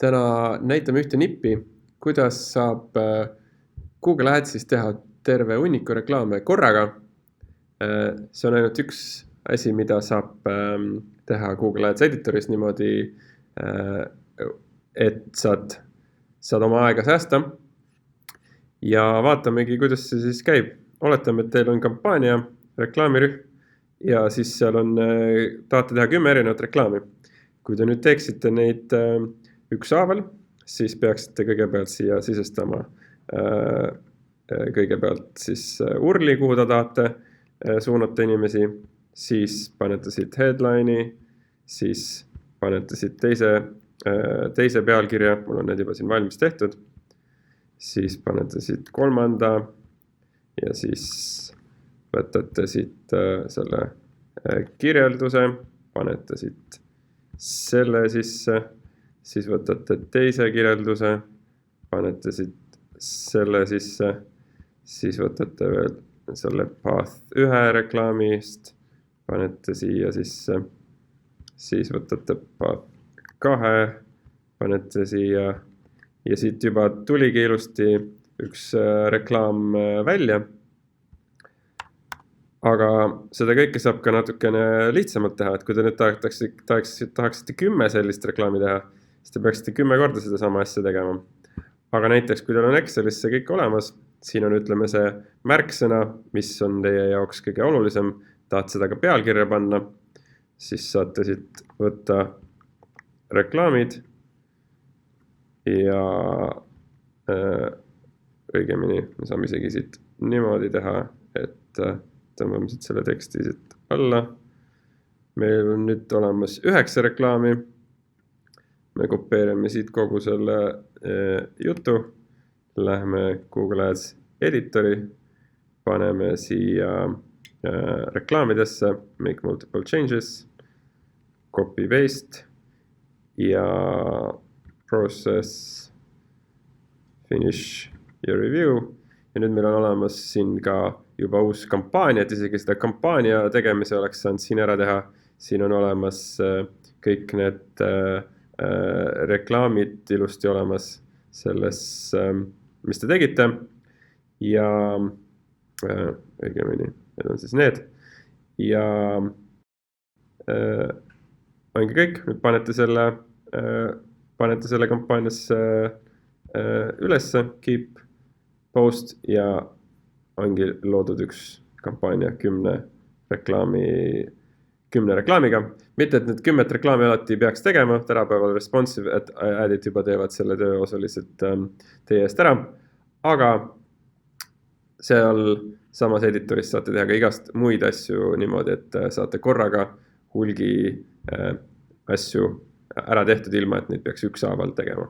Täna näitame ühte nippi, kuidas saab Google Adsis teha terve hunniku reklaame korraga. See on ainult üks asi, mida saab teha Google Ads editoris niimoodi, et saad oma aega säästa. Ja vaatamegi, kuidas see siis käib. Oletame, et teil on kampaania, reklaamirühm ja siis seal on, tahate teha 10 erinevat reklaami. Kui te nüüd teeksite neid ükshaaval, siis peaksite kõigepealt siia sisestama kõigepealt siis URL-i, kuhu ta tahate suunata inimesi, siis panete siit headline'i, siis panete siit teise pealkirja, mul on need juba siin valmis tehtud, siis panete siit kolmanda ja siis võtate siit selle kirjelduse, panete siit selle sisse, siis võtate teise kirjelduse, panete siit selle sisse, siis võtate veel selle path 1 reklaamist, panete siia sisse, siis võtate path 2, panete siia ja siit juba tuligi ilusti üks reklaam välja. Aga seda kõike saab ka natukene lihtsamalt teha, et kui te nüüd tahaksite 10 sellist reklaami teha, siis te peaksite 10 korda seda sama asja tegema. Aga näiteks, kui teil on Excelis see kõik olemas, siin on ütleme see märksõna, mis on teie jaoks kõige olulisem, tahate seda ka pealkirja panna, siis saate siit võtta reklaamid ja õigemini me saame isegi siit niimoodi teha, et tõmbame siit selle teksti siit alla. Meil on nüüd olemas 9 reklaami. Me kopeerime siit kogu selle jutu. Lähme Google Ads editori, paneme siia reklaamidesse, make multiple changes, copy paste ja process finish your review. Ja nüüd meil on olemas siin ka juba uus kampaania, et isegi seda kampaania tegemise oleks saanud siin ära teha. Siin on olemas kõik need reklaamid ilusti olemas selles, mis te tegite. Ja õigemini, need on siis need. Ja ongi kõik, nüüd panete selle kampaaniasse ülesse, keep, post ja ongi loodud üks kampaania 10 reklaamiga. Mitte, et need 10 reklaami alati peaks tegema, tänapäeval responsive ad'id juba teevad selle töö osaliselt teie eest ära, aga seal samas editoris saate teha ka igast muid asju niimoodi, et saate korraga hulgi asju ära tehtud ilma, et neid peaks ükshaaval tegema.